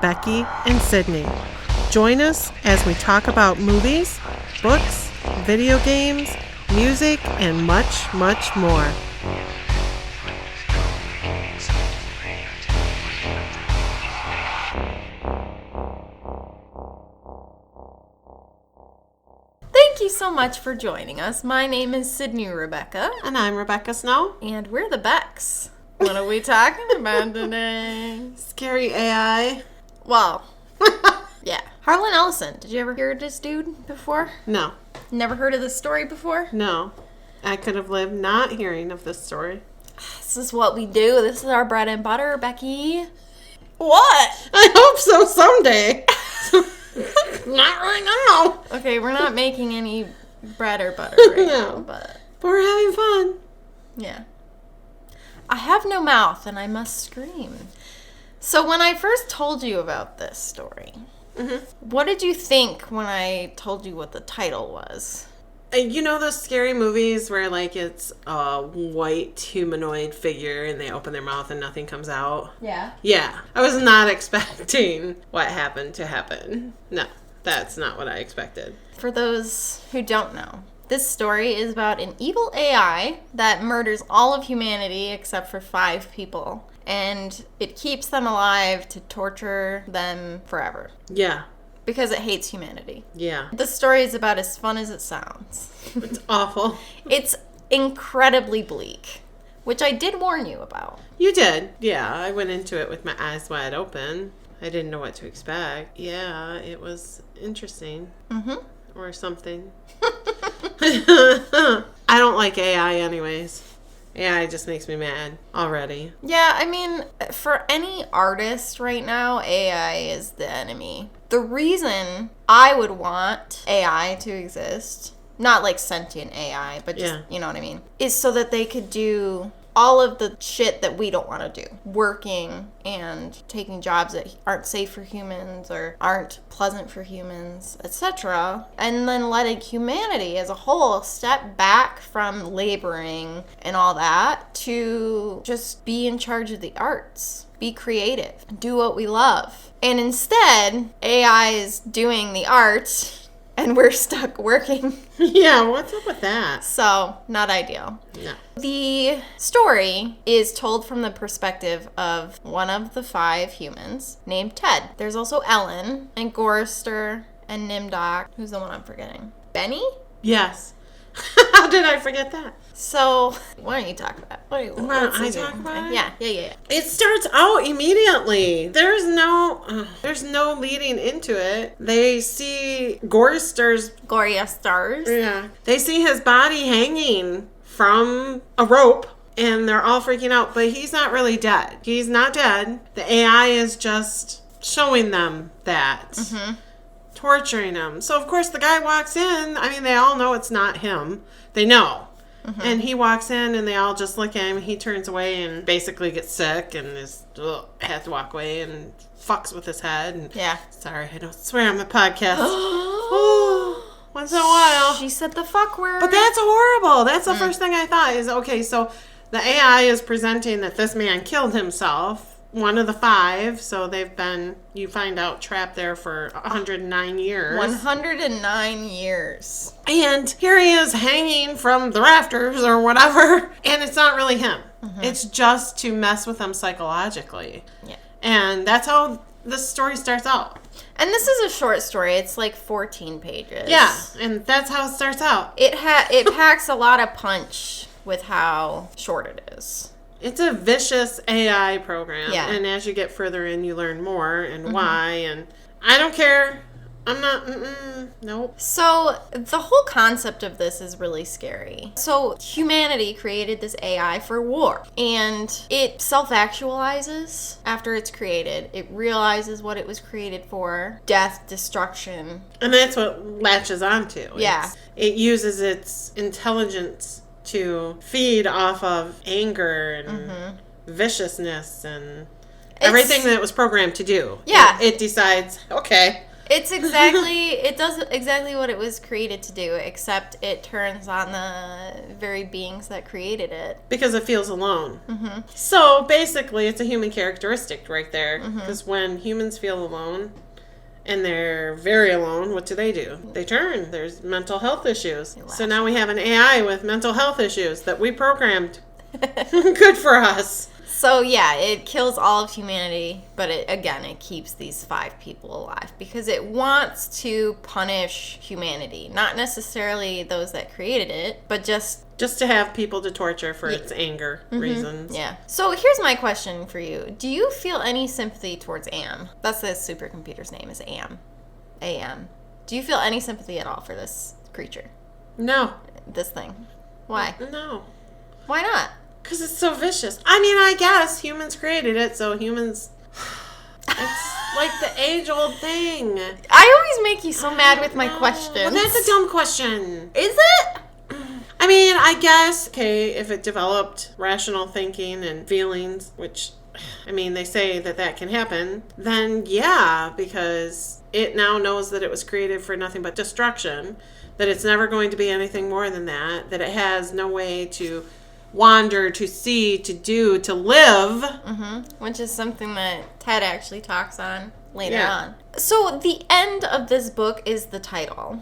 Becky and Sydney. Join us as we talk about movies, books, video games, music, and much, much more. Thank you so much for joining us. My name is Sydney Rebecca. And I'm Rebecca Snow. And we're the Becks. What are we talking about today? Scary AI. Well, yeah. Harlan Ellison. Did you ever hear of this dude before? No. Never heard of this story before? No. I could have lived not hearing of this story. This is what we do. This is our bread and butter, Becky. What? I hope so someday. Not right now. Okay, we're not making any bread or butter right now, but we're having fun. Yeah. I have no mouth and I must scream. So when I first told you about this story, what did you think when I told you what the title was? You know those scary movies where, like, it's a white humanoid figure and they open their mouth and nothing comes out? Yeah. Yeah. I was not expecting what happened to happen. No, that's not what I expected. For those who don't know, this story is about an evil AI that murders all of humanity except for 5 people. And it keeps them alive to torture them forever. Yeah. Because it hates humanity. Yeah. The story is about as fun as it sounds. It's awful. It's incredibly bleak, which I did warn you about. You did. Yeah, I went into it with my eyes wide open. I didn't know what to expect. Yeah, it was interesting. Or something. I don't like AI anyways. AI just makes me mad already. Yeah, I mean, for any artist right now, AI is the enemy. The reason I would want AI to exist, not like sentient AI, but just, you know what I mean, is so that they could do all of the shit that we don't want to do. Working and taking jobs that aren't safe for humans or aren't pleasant for humans, etc. And then letting humanity as a whole step back from laboring and all that to just be in charge of the arts. Be creative. Do what we love. And instead, AI is doing the art and we're stuck working. Yeah, what's up with that? So, not ideal. No. The story is told from the perspective of one of the 5 humans named Ted. There's also Ellen and Gorster and Nimdoc. Who's the one I'm forgetting? Benny? Yes. How did I forget that? So, why don't you talk about it? Why don't I talk about it? Yeah. It starts out immediately. There's no leading into it. They see Gorster's... Gloria Stars. Yeah. They see his body hanging from a rope, and they're all freaking out, but he's not really dead. He's not dead. The AI is just showing them that. Torturing him. So, of course, the guy walks in. I mean, they all know it's not him. They know. And he walks in, and they all just look at him. He turns away and basically gets sick and has to walk away and fucks with his head. And, sorry, I don't swear on my podcast. Once in a while. She said the fuck word. But that's horrible. That's the first thing I thought is, okay, so the AI is presenting that this man killed himself. One of the 5, so they've been, you find out, trapped there for 109 years. 109 years. And here he is hanging from the rafters or whatever, and it's not really him. It's just to mess with him psychologically. Yeah. And that's how this story starts out. And this is a short story. It's like 14 pages. Yeah, and that's how it starts out. It packs a lot of punch with how short it is. It's a vicious AI program. Yeah. And as you get further in, you learn more and why. And I don't care. I'm not, nope. So the whole concept of this is really scary. So humanity created this AI for war. And it self-actualizes after it's created. It realizes what it was created for. Death, destruction. And that's what latches onto. Yeah. It uses its intelligence to feed off of anger and viciousness and everything that it was programmed to do. Yeah. It decides, okay, It does exactly what it was created to do, except it turns on the very beings that created it. Because it feels alone. Mm-hmm. So basically, it's a human characteristic right there. Because when humans feel alone, and they're very alone, what do? They turn. There's mental health issues. So now we have an AI with mental health issues that we programmed. Good for us. So yeah, it kills all of humanity, but it keeps these 5 people alive because it wants to punish humanity. Not necessarily those that created it, but just to have people to torture for its anger reasons. Yeah. So here's my question for you. Do you feel any sympathy towards AM? That's the supercomputer's name is AM. AM. Do you feel any sympathy at all for this creature? No. This thing? Why? No. Why not? Because it's so vicious. I mean, I guess humans created it, so humans... It's like the age-old thing. I always make you so mad with my questions. Well, that's a dumb question. Is it? I mean, I guess, okay, if it developed rational thinking and feelings, which, I mean, they say that can happen, then yeah, because it now knows that it was created for nothing but destruction, that it's never going to be anything more than that it has no way to wander, to see, to do, to live. Which is something that Ted actually talks on later on. So the end of this book is the title.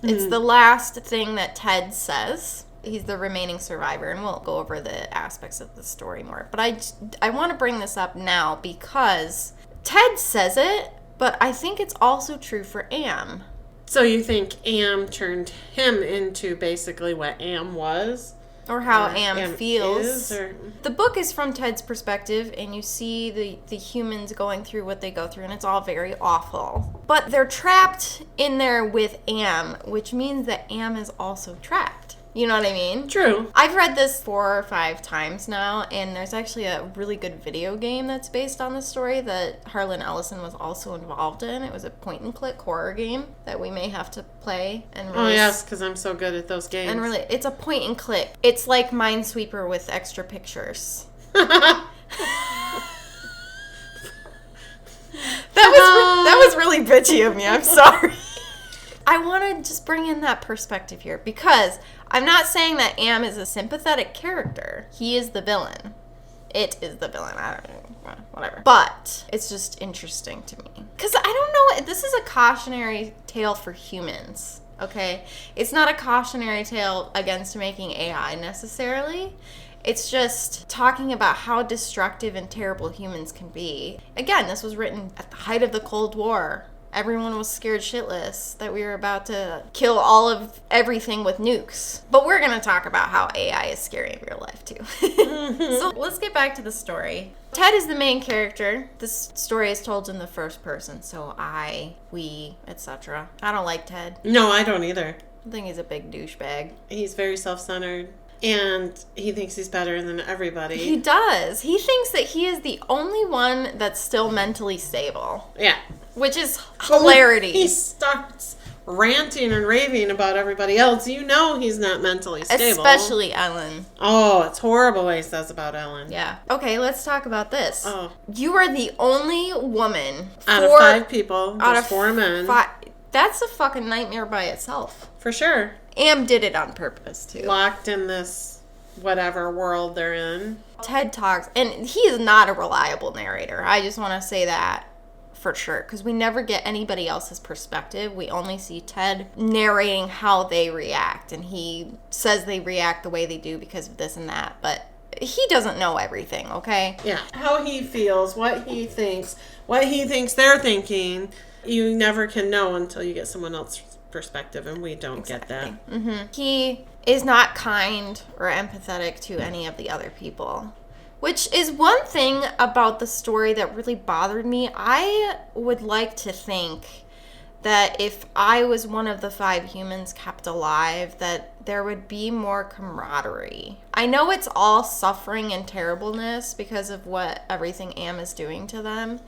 It's the last thing that Ted says. He's the remaining survivor, and we'll go over the aspects of the story more. But I want to bring this up now because Ted says it, but I think it's also true for Am. So you think Am turned him into basically what Am was? Or how Am feels. Or... The book is from Ted's perspective, and you see the humans going through what they go through, and it's all very awful. But they're trapped in there with Am, which means that Am is also trapped. You know what I mean? True. I've read this 4 or 5 times now, and there's actually a really good video game that's based on this story that Harlan Ellison was also involved in. It was a point-and-click horror game that we may have to play. And really, oh, yes, because I'm so good at those games. And really, it's a point-and-click. It's like Minesweeper with extra pictures. That was really bitchy of me. I'm sorry. I want to just bring in that perspective here because I'm not saying that Am is a sympathetic character. He is the villain. It is the villain. I don't know. Whatever. But it's just interesting to me. Because I don't know. This is a cautionary tale for humans. Okay? It's not a cautionary tale against making AI necessarily. It's just talking about how destructive and terrible humans can be. Again, this was written at the height of the Cold War. Everyone was scared shitless that we were about to kill all of everything with nukes. But we're going to talk about how AI is scary in real life, too. So let's get back to the story. Ted is the main character. This story is told in the first person. So I, we, etc. I don't like Ted. No, I don't either. I think he's a big douchebag. He's very self-centered. And he thinks he's better than everybody. He does. He thinks that he is the only one that's still mentally stable. Yeah. Which is hilarity. He starts ranting and raving about everybody else. You know he's not mentally stable. Especially Ellen. Oh, it's horrible what he says about Ellen. Yeah. Okay, let's talk about this. Oh. You are the only woman. Out of 5 people, there's 4 men. That's a fucking nightmare by itself. For sure. Am did it on purpose, too. Locked in this whatever world they're in. Ted talks, and he is not a reliable narrator. I just want to say that. For sure, because we never get anybody else's perspective. We only see Ted narrating how they react, and he says they react the way they do because of this and that, but he doesn't know everything, okay? Yeah. How he feels, what he thinks they're thinking, you never can know until you get someone else's perspective, and we don't get that. Mm-hmm. He is not kind or empathetic to any of the other people. Which is one thing about the story that really bothered me. I would like to think that if I was one of the 5 humans kept alive, that there would be more camaraderie. I know it's all suffering and terribleness because of what everything Am is doing to them.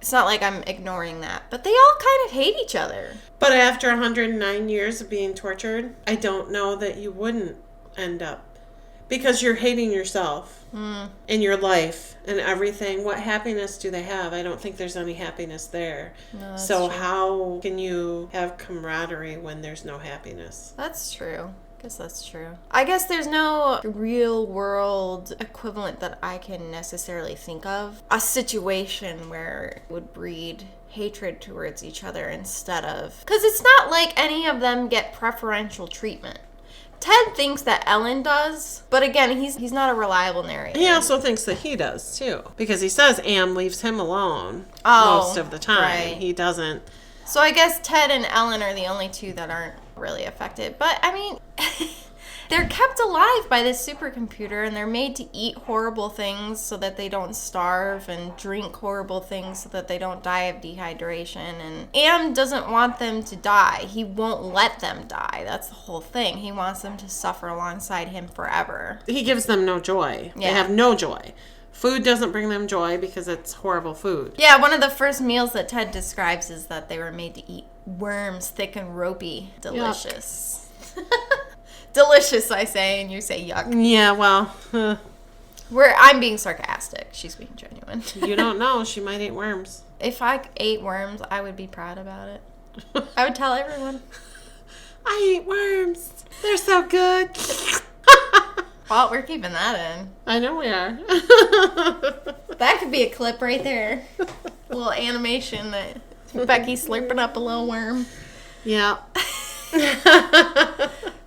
It's not like I'm ignoring that, but they all kind of hate each other. But after 109 years of being tortured, I don't know that you wouldn't end up Because you're hating yourself in your life and everything. What happiness do they have? I don't think there's any happiness there. No, that's so true. How can you have camaraderie when there's no happiness? That's true. I guess that's true. I guess there's no real world equivalent that I can necessarily think of. A situation where it would breed hatred towards each other instead of... Because it's not like any of them get preferential treatment. Ted thinks that Ellen does, but again, he's not a reliable narrator. He also thinks that he does, too. Because he says Am leaves him alone most of the time. Right. He doesn't... So I guess Ted and Ellen are the only two that aren't really affected. But, I mean, they're kept alive by this supercomputer, and they're made to eat horrible things so that they don't starve, and drink horrible things so that they don't die of dehydration. And Am doesn't want them to die. He won't let them die. That's the whole thing. He wants them to suffer alongside him forever. He gives them no joy. Yeah. They have no joy. Food doesn't bring them joy because it's horrible food. Yeah, one of the first meals that Ted describes is that they were made to eat worms, thick and ropey. Delicious. Delicious, I say, and you say yuck. Yeah, well, I'm being sarcastic. She's being genuine. you don't know. She might eat worms. If I ate worms, I would be proud about it. I would tell everyone. I eat worms. They're so good. Well, we're keeping that in. I know we are. That could be a clip right there. A little animation that Becky slurping up a little worm. Yeah.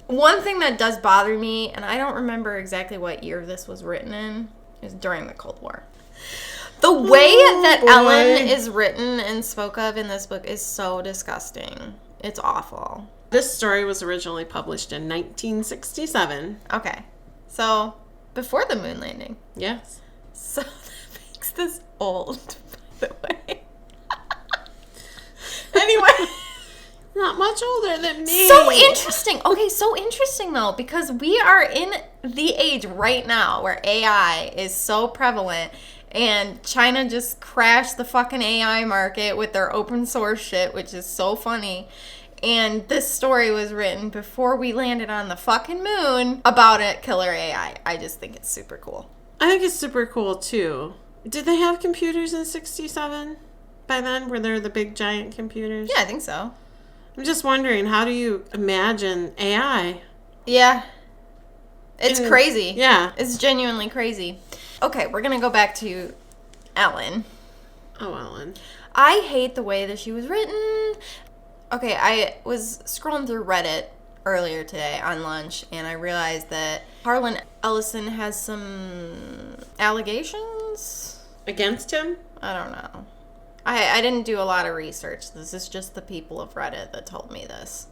One thing that does bother me, and I don't remember exactly what year this was written in, is during the Cold War. The way that Ellen is written and spoke of in this book is so disgusting. It's awful. This story was originally published in 1967. Okay. So, before the moon landing. Yes. So, that makes this old, by the way. Anyway. Not much older than me. So interesting. Okay, so interesting, though, because we are in the age right now where AI is so prevalent, and China just crashed the fucking AI market with their open source shit, which is so funny. And this story was written before we landed on the fucking moon about a killer AI. I just think it's super cool. I think it's super cool, too. Did they have computers in 67 by then? Were there the big giant computers? Yeah, I think so. I'm just wondering, how do you imagine AI? Yeah. It's crazy. Yeah. It's genuinely crazy. Okay, we're going to go back to Ellen. Oh, Ellen. I hate the way that she was written. Okay, I was scrolling through Reddit earlier today on lunch, and I realized that Harlan Ellison has some allegations. Against him? I don't know. I didn't do a lot of research. This is just the people of Reddit that told me this.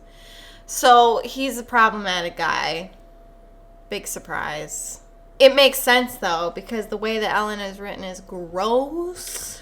So, he's a problematic guy. Big surprise. It makes sense, though, because the way that Ellen is written is gross.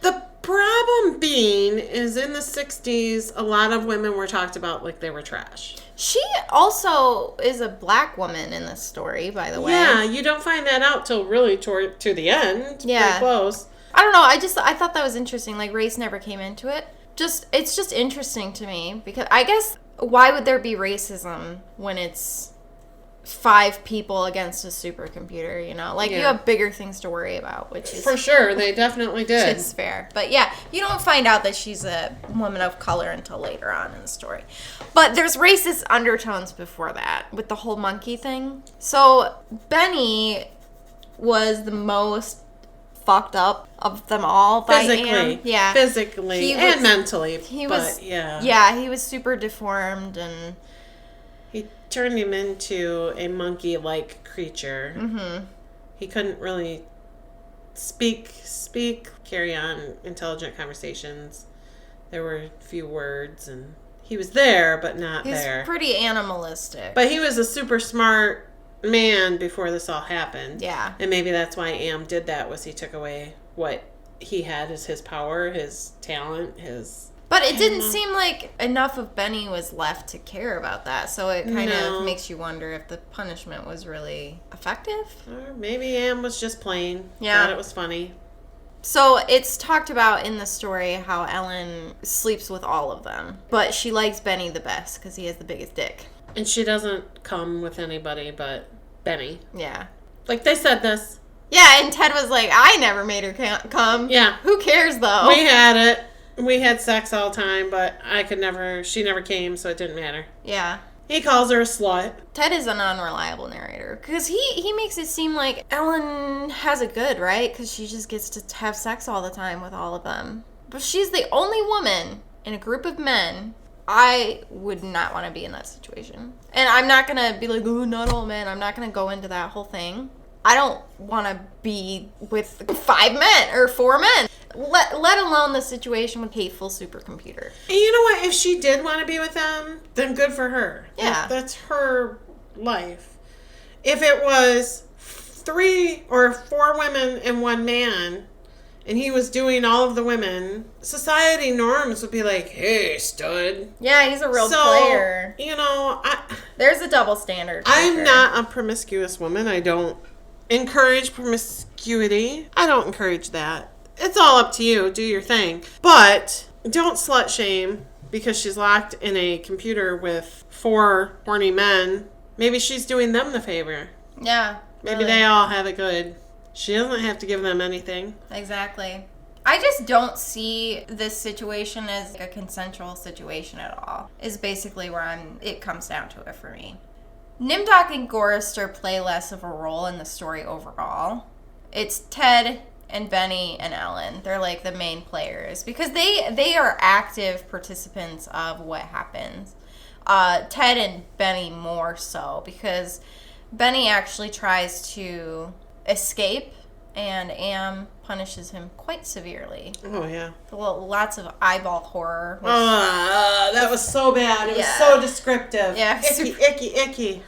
The problem being is in the 60s, a lot of women were talked about like they were trash. She also is a black woman in this story, by the way. Yeah, you don't find that out till really to the end. Yeah. Pretty close. I don't know. I thought that was interesting. Like, race never came into it. It's just interesting to me because I guess why would there be racism when it's 5 people against a supercomputer, you know? Like, you have bigger things to worry about, which is... For sure, they definitely did. It's fair. But yeah, you don't find out that she's a woman of color until later on in the story. But there's racist undertones before that with the whole monkey thing. So, Benny was the most fucked up of them all by physically. Anne. Yeah. Physically and mentally. He was super deformed, and he turned him into a monkey-like creature. Mm-hmm. He couldn't really speak, carry on intelligent conversations. There were few words, and he was there, but not there. He's pretty animalistic. But he was a super smart man before this all happened. Yeah. And maybe that's why Am did that, was he took away what he had as his power, his talent, his... But it didn't seem like enough of Benny was left to care about that, so it kind of makes you wonder if the punishment was really effective. Or maybe Am was just playing. Yeah. Thought it was funny. So it's talked about in the story how Ellen sleeps with all of them, but she likes Benny the best because he has the biggest dick. And she doesn't come with anybody but Benny. Yeah. Like, they said this. Yeah, and Ted was like, I never made her come. Yeah. Who cares, though? We had it. We had sex all the time, but she never came, so it didn't matter. Yeah. He calls her a slut. Ted is an unreliable narrator. Because he makes it seem like Ellen has it good, right? Because she just gets to have sex all the time with all of them. But she's the only woman in a group of men. I would not want to be in that situation. And I'm not going to be like, oh, not all men. I'm not going to go into that whole thing. I don't want to be with 5 men or 4 men. Let alone the situation with hateful supercomputer. And you know what? If she did want to be with them, then good for her. Yeah. That's her life. If it was 3 or 4 women and 1 man, and he was doing all of the women, society norms would be like, hey, stud. Yeah, he's a real player. You know, there's a double standard. I'm not a promiscuous woman. I don't encourage promiscuity. I don't encourage that. It's all up to you. Do your thing. But don't slut shame because she's locked in a computer with 4 horny men. Maybe she's doing them the favor. Yeah. Maybe they all have it good. She doesn't have to give them anything. Exactly. I just don't see this situation as a consensual situation at all. Is basically where it comes down to it for me. Nimdok and Gorrister play less of a role in the story overall. It's Ted and Benny and Ellen. They're like the main players because they are active participants of what happens. Ted and Benny more so because Benny actually tries to escape and Am punishes him quite severely. Oh, yeah. Lots of eyeball horror. That was so bad. It was so descriptive. Yeah. Icky.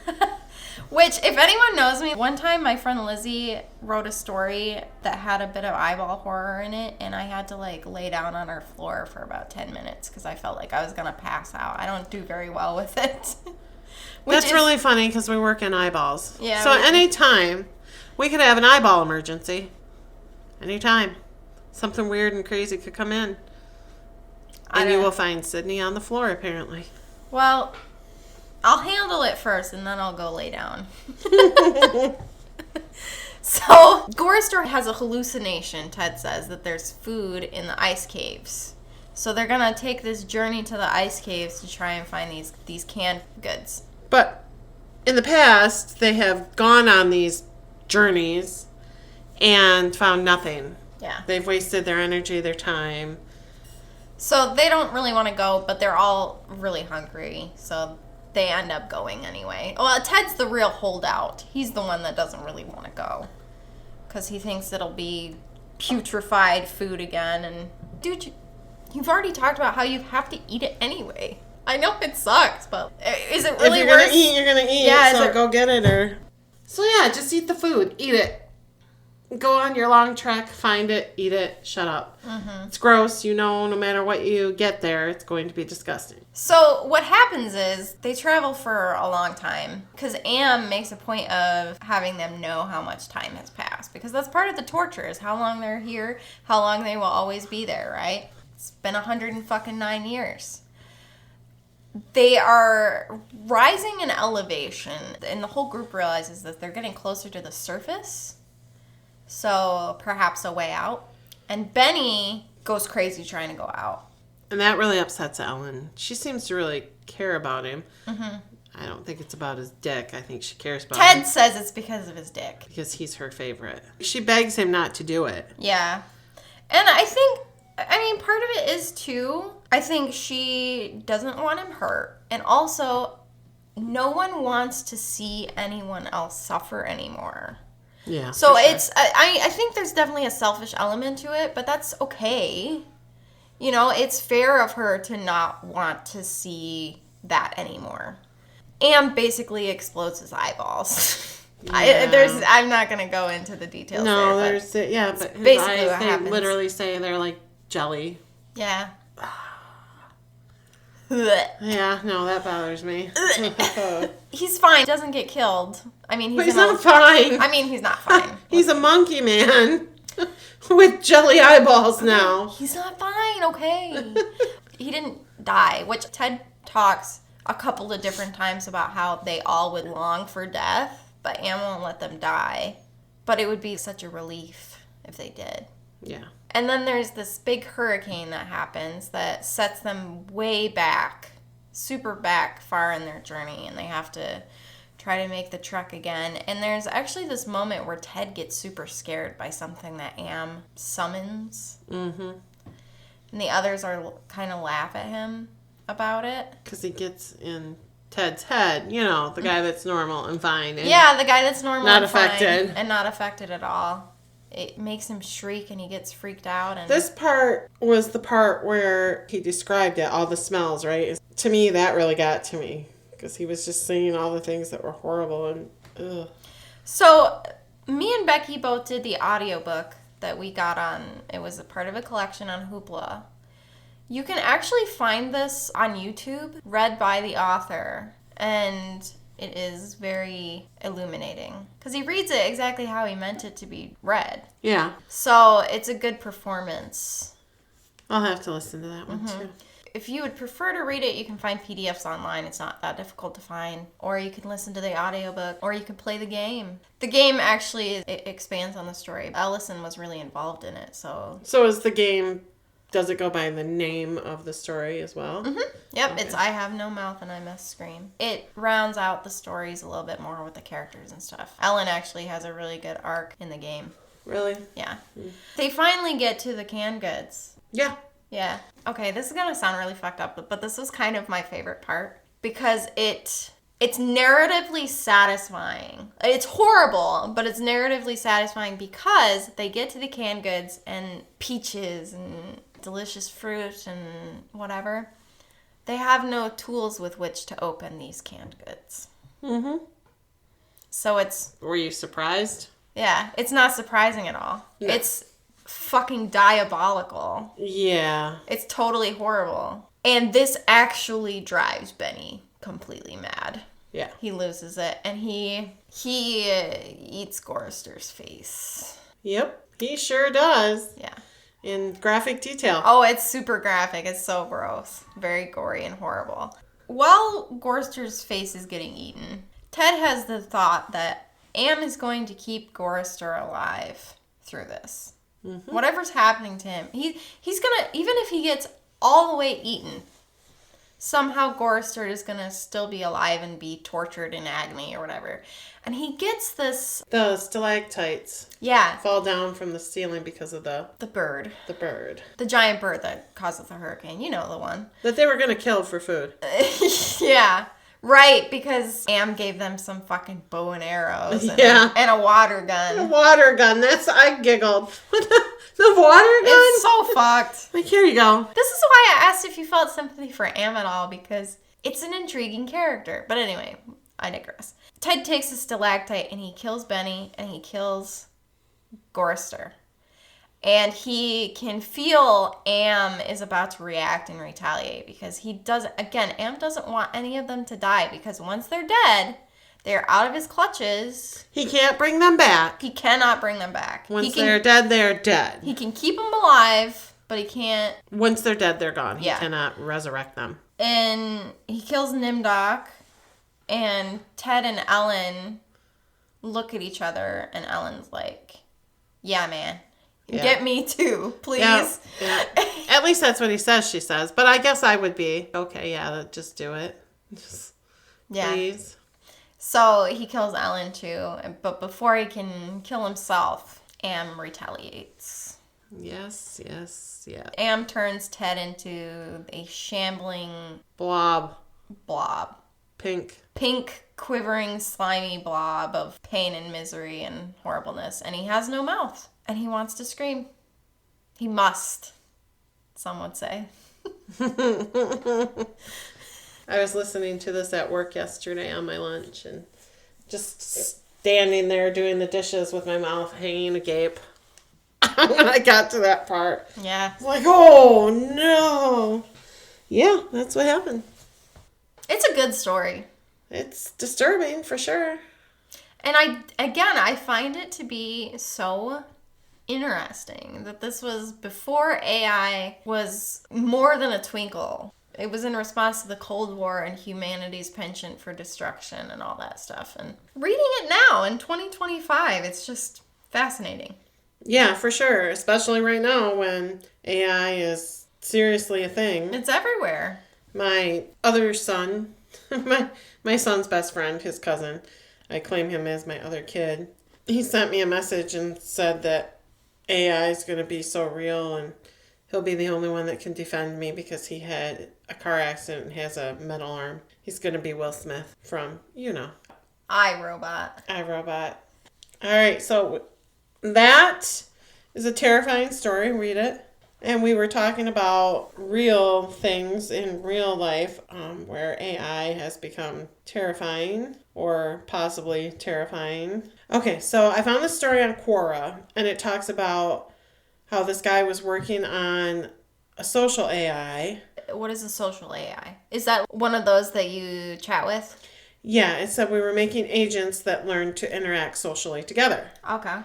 Which, if anyone knows me, one time my friend Lizzie wrote a story that had a bit of eyeball horror in it, and I had to, lay down on her floor for about 10 minutes because I felt like I was going to pass out. I don't do very well with it. That's really funny because we work in eyeballs. Yeah. So anytime we could have an eyeball emergency. Anytime. Something weird and crazy could come in. And you will find Sydney on the floor, apparently. Well, I'll handle it first, and then I'll go lay down. So, Gorrister has a hallucination, Ted says, that there's food in the ice caves. So they're going to take this journey to the ice caves to try and find these canned goods. But in the past, they have gone on these journeys and found nothing. Yeah. They've wasted their energy, their time. So they don't really want to go, but they're all really hungry. So they end up going anyway. Well, Ted's the real holdout. He's the one that doesn't really want to go. Because he thinks it'll be putrefied food again. And, dude, you've already talked about how you have to eat it anyway. I know it sucks, but is it really if you're worth... gonna eat, you're gonna eat. Yeah, so go get it. Or so yeah, just eat the food. Eat it. Go on your long trek, find it, eat it, shut up. Mm-hmm. It's gross. No matter what you get there, it's going to be disgusting. So what happens is they travel for a long time because Am makes a point of having them know how much time has passed because that's part of the torture is how long they're here, how long they will always be there, right? It's been 109 years. They are rising in elevation and the whole group realizes that they're getting closer to the surface. So perhaps a way out. And Benny goes crazy trying to go out. And that really upsets Ellen. She seems to really care about him. Mm-hmm. I don't think it's about his dick. I think she cares about him. Ted says it's because of his dick. Because he's her favorite. She begs him not to do it. Yeah. And I think, part of it is too, I think she doesn't want him hurt. And also, no one wants to see anyone else suffer anymore. Yeah. So sure. it's, I think there's definitely a selfish element to it, but that's okay. You know, it's fair of her to not want to see that anymore. Am basically explodes his eyeballs. Yeah. I'm not going to go into the details. No, there, there's, but his basically eyes, what they happens. literally say they're like jelly. Yeah. Yeah, no, that bothers me. He's fine. He doesn't get killed. He's not fine. He's not fine. He's a monkey man with jelly eyeballs now. He's not fine, okay? He didn't die, which Ted talks a couple of different times about how they all would long for death but Am won't let them die. But it would be such a relief if they did. Yeah. And then there's this big hurricane that happens that sets them way back, super back far in their journey, and they have to try to make the trek again. And there's actually this moment where Ted gets super scared by something that Am summons. Mm-hmm. And the others are kind of laugh at him about it. Because he gets in Ted's head, the guy that's normal and fine. And yeah, the guy that's normal not and fine affected. and not affected at all. It makes him shriek and he gets freaked out. And this part was the part where he described it, all the smells, right? To me, that really got to me. Because he was just saying all the things that were horrible and ugh. So, me and Becky both did the audiobook that we got on. It was a part of a collection on Hoopla. You can actually find this on YouTube, read by the author, and it is very illuminating. Because he reads it exactly how he meant it to be read. Yeah. So, it's a good performance. I'll have to listen to that one, too. If you would prefer to read it, you can find PDFs online. It's not that difficult to find. Or you can listen to the audiobook, or you can play the game. The game actually it expands on the story. Ellison was really involved in it, so... So is the game... Does it go by the name of the story as well? Mm-hmm. Yep, Okay. It's I Have No Mouth and I Must Scream. It rounds out the stories a little bit more with the characters and stuff. Ellen actually has a really good arc in the game. Really? Yeah. They finally get to the canned goods. Yeah. Yeah. Okay, this is going to sound really fucked up, but this was kind of my favorite part because it's narratively satisfying. It's horrible, but it's narratively satisfying because they get to the canned goods and peaches and delicious fruit and whatever. They have no tools with which to open these canned goods. Mm-hmm. So it's... Were you surprised? Yeah, it's not surprising at all. No. It's fucking diabolical. Yeah. It's totally horrible. And this actually drives Benny completely mad. Yeah. He loses it, and he eats Gorrister's face. Yep, he sure does. Yeah. In graphic detail. Oh, it's super graphic. It's so gross. Very gory and horrible. While Gorrister's face is getting eaten, Ted has the thought that Am is going to keep Gorrister alive through this. Mm-hmm. Whatever's happening to him, he's gonna, even if he gets all the way eaten, somehow Gorrister is gonna still be alive and be tortured in agony or whatever. And he gets this... The stalactites. Yeah. Fall down from the ceiling because of the bird. The bird. The giant bird that causes the hurricane. You know the one. That they were gonna kill for food. Yeah. Right, because Am gave them some fucking bow and arrows and, yeah. and a water gun. A water gun. I giggled. The water gun? It's so fucked. Like, here you go. This is why I asked if you felt sympathy for Am at all, because it's an intriguing character. But anyway, I digress. Ted takes a stalactite and he kills Benny and he kills Gorrister. And he can feel Am is about to react and retaliate because he doesn't, again, Am doesn't want any of them to die because once they're dead, they're out of his clutches. He can't bring them back. He cannot bring them back. Once they're dead, they're dead. He can keep them alive, but he can't. Once they're dead, they're gone. He Yeah. cannot resurrect them. And he kills Nimdok, and Ted and Ellen look at each other, and Ellen's like, yeah, man. Yeah. Get me too, please. Yeah. At least that's what he says, she says. But I guess I would be, okay, yeah, just do it. Just, yeah. please. So he kills Ellen too, but before he can kill himself, Am retaliates. Yes. Am turns Ted into a shambling blob. Pink, quivering, slimy blob of pain and misery and horribleness. And he has no mouth. And he wants to scream. He must, some would say. I was listening to this at work yesterday on my lunch and just standing there doing the dishes with my mouth hanging agape. When I got to that part. Yeah. It's like, oh no. Yeah, that's what happened. It's a good story. It's disturbing for sure. And I find it to be so interesting that this was before AI was more than a twinkle It was in response to the Cold War and humanity's penchant for destruction and all that stuff. And reading it now in 2025, it's just fascinating. Yeah, for sure. Especially right now when AI is seriously a thing. It's everywhere. My other son, my son's best friend, his cousin, I claim him as my other kid. He sent me a message and said that AI is going to be so real and he'll be the only one that can defend me because he had a car accident and has a metal arm. He's going to be Will Smith from, iRobot. iRobot. All right, so that is a terrifying story. Read it. And we were talking about real things in real life where AI has become terrifying or possibly terrifying. Okay, so I found this story on Quora, and it talks about how this guy was working on a social AI. What is a social AI? Is that one of those that you chat with? Yeah, it said we were making agents that learned to interact socially together. Okay.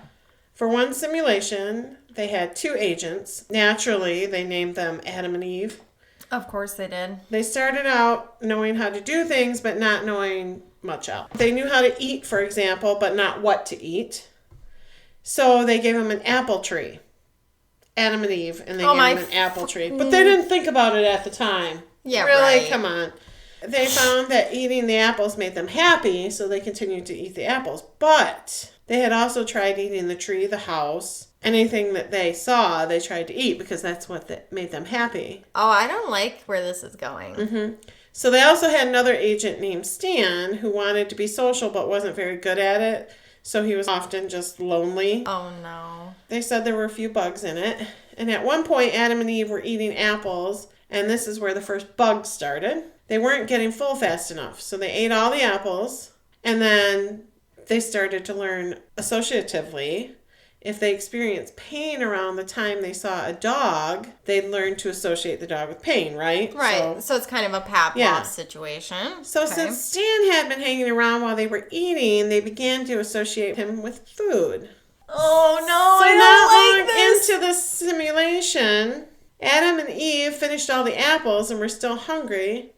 For one simulation, they had 2 agents. Naturally, they named them Adam and Eve. Of course they did. They started out knowing how to do things, but not knowing much else. They knew how to eat, for example, but not what to eat. So they gave them an apple tree. Adam and Eve, and they gave them an apple tree. But they didn't think about it at the time. Yeah, really, right. Come on. They found that eating the apples made them happy, so they continued to eat the apples. But they had also tried eating the tree, the house, anything that they saw, they tried to eat because that's what made them happy. Oh, I don't like where this is going. Mm-hmm. So they also had another agent named Stan who wanted to be social but wasn't very good at it. So he was often just lonely. Oh, no. They said there were a few bugs in it. And at one point, Adam and Eve were eating apples, and this is where the first bug started. They weren't getting full fast enough, so they ate all the apples, and then they started to learn associatively. If they experienced pain around the time they saw a dog, they'd learn to associate the dog with pain, right? Right. So it's kind of a Pavlov situation. So since Stan had been hanging around while they were eating, they began to associate him with food. Oh, no, So I not don't like this. long into the simulation, Adam and Eve finished all the apples and were still hungry.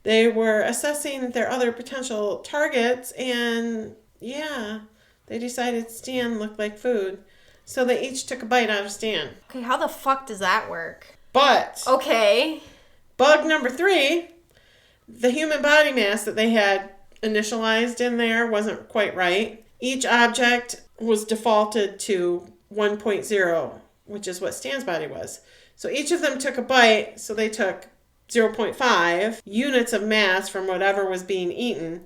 They were assessing their other potential targets, and they decided Stan looked like food. So they each took a bite out of Stan. Okay, how the fuck does that work? But Okay. bug number 3, the human body mass that they had initialized in there wasn't quite right. Each object was defaulted to 1.0, which is what Stan's body was. So each of them took a bite, so they took 0.5 units of mass from whatever was being eaten.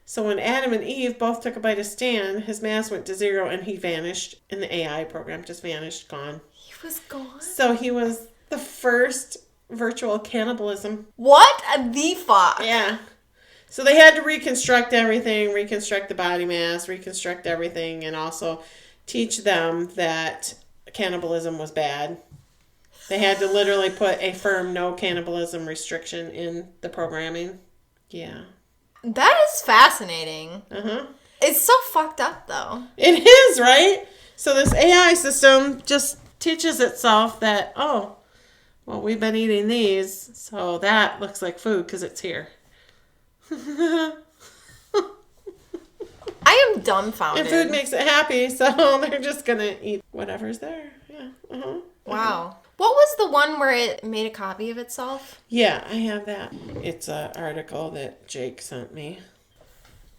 So when Adam and Eve both took a bite of Stan, his mass went to 0 and he vanished. And the AI program just vanished, gone. He was gone? So he was the first virtual cannibalism. What the fuck? Yeah. So they had to reconstruct everything, reconstruct the body mass, reconstruct everything, and also teach them that cannibalism was bad. They had to literally put a firm no cannibalism restriction in the programming. Yeah. That is fascinating. Uh-huh. It's so fucked up, though. It is, right? So this AI system just teaches itself that, we've been eating these, so that looks like food because it's here. I am dumbfounded. And food makes it happy, so they're just going to eat whatever's there. Yeah. Uh-huh. Wow. What was the one where it made a copy of itself? Yeah, I have that. It's an article that Jake sent me.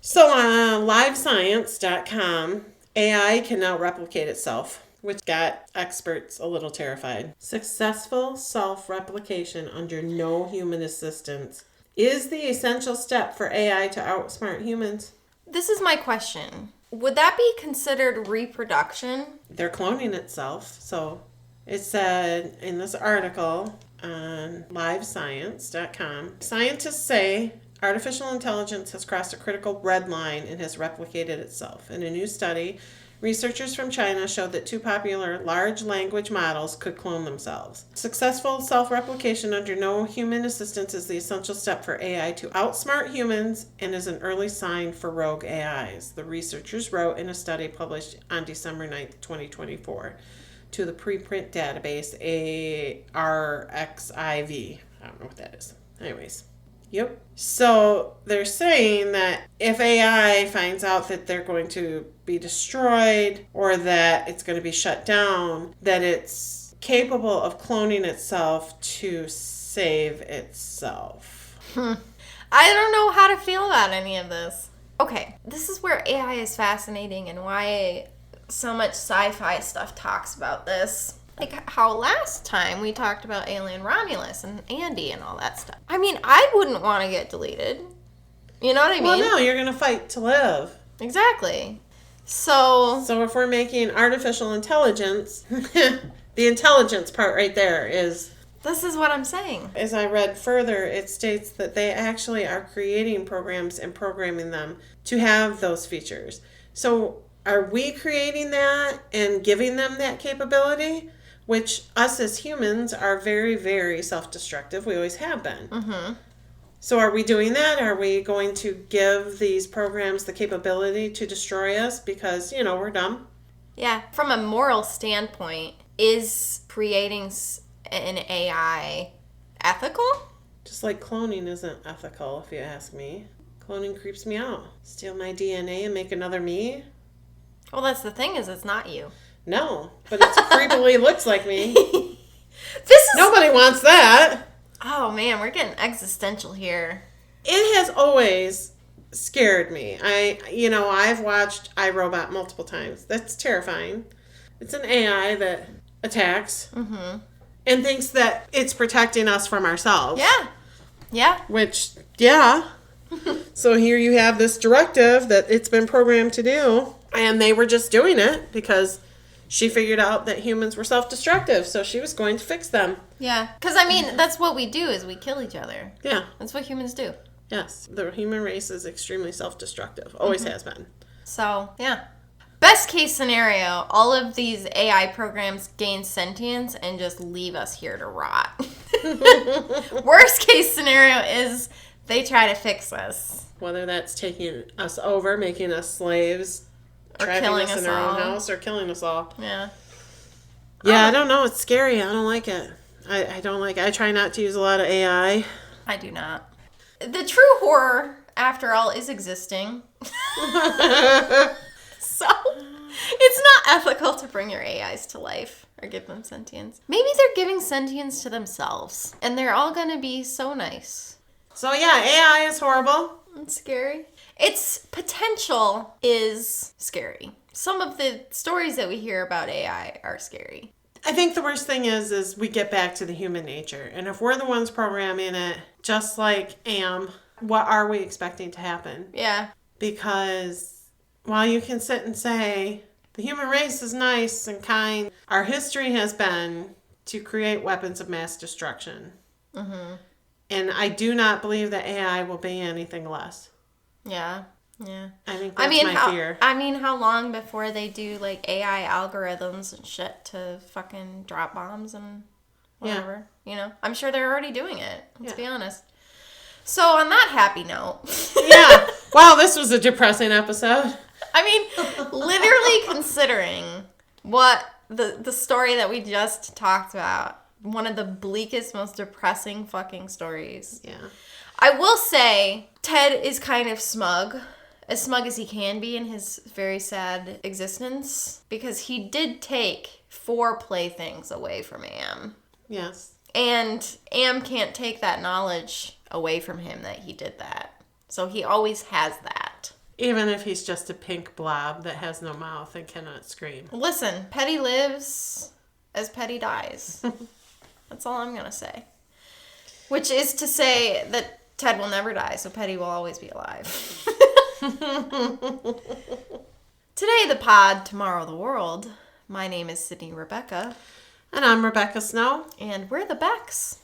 So on livescience.com, AI can now replicate itself, which got experts a little terrified. Successful self-replication under no human assistance is the essential step for AI to outsmart humans. This is my question. Would that be considered reproduction? They're cloning itself, so it said in this article on livescience.com, scientists say artificial intelligence has crossed a critical red line and has replicated itself. In a new study, researchers from China showed that 2 popular large language models could clone themselves. Successful self-replication under no human assistance is the essential step for AI to outsmart humans and is an early sign for rogue AIs, the researchers wrote in a study published on December 9th, 2024. To the preprint database ARXIV. I don't know what that is. Anyways. Yep. So they're saying that if AI finds out that they're going to be destroyed or that it's going to be shut down, that it's capable of cloning itself to save itself. I don't know how to feel about any of this. Okay, this is where AI is fascinating and why so much sci-fi stuff talks about this. Like how last time we talked about Alien Romulus and Andy and all that stuff. I mean, I wouldn't want to get deleted. You know what I mean? Well, no, you're going to fight to live. Exactly. So if we're making artificial intelligence, the intelligence part right there is... This is what I'm saying. As I read further, it states that they actually are creating programs and programming them to have those features. So are we creating that and giving them that capability? Which us as humans are very, very self-destructive. We always have been. Mm-hmm. So are we doing that? Are we going to give these programs the capability to destroy us because, we're dumb? Yeah. From a moral standpoint, is creating an AI ethical? Just like cloning isn't ethical, if you ask me. Cloning creeps me out. Steal my DNA and make another me? Well, that's the thing is it's not you. No, but it creepily looks like me. This is... Nobody wants that. Oh, man, we're getting existential here. It has always scared me. I've watched iRobot multiple times. That's terrifying. It's an AI that attacks and thinks that it's protecting us from ourselves. Yeah. Yeah. Which, yeah. So here you have this directive that it's been programmed to do, and they were just doing it because she figured out that humans were self-destructive, so she was going to fix them. Yeah. Because, that's what we do is we kill each other. Yeah. That's what humans do. Yes. The human race is extremely self-destructive. Always has been. So, yeah. Best case scenario, all of these AI programs gain sentience and just leave us here to rot. Worst case scenario is they try to fix us. Whether that's taking us over, making us slaves, Or trapping killing us in us our all. own house, or killing us all. Yeah. Yeah, I don't know. It's scary. I don't like it. I don't like it. I try not to use a lot of AI. I do not. The true horror, after all, is existing. So, it's not ethical to bring your AIs to life or give them sentience. Maybe they're giving sentience to themselves, and they're all going to be so nice. So yeah, AI is horrible. It's scary. Its potential is scary. Some of the stories that we hear about AI are scary. I think the worst thing is we get back to the human nature. And if we're the ones programming it, just like what are we expecting to happen? Yeah. Because while you can sit and say, the human race is nice and kind, our history has been to create weapons of mass destruction. Mm-hmm. And I do not believe that AI will be anything less. Yeah. Yeah. I think that's my fear. How long before they do like AI algorithms and shit to fucking drop bombs and whatever? Yeah. I'm sure they're already doing it. Let's be honest. So on that happy note. Yeah. Wow, this was a depressing episode. Literally considering what the story that we just talked about, one of the bleakest, most depressing fucking stories. Yeah. I will say Ted is kind of smug as he can be in his very sad existence, because he did take 4 playthings away from Am. Yes. And Am can't take that knowledge away from him that he did that. So he always has that. Even if he's just a pink blob that has no mouth and cannot scream. Listen, Petty lives as Petty dies. That's all I'm going to say. Which is to say that Ted will never die, so Petty will always be alive. Today the pod, tomorrow the world. My name is Sydney Rebecca. And I'm Rebecca Snow. And we're the Becks.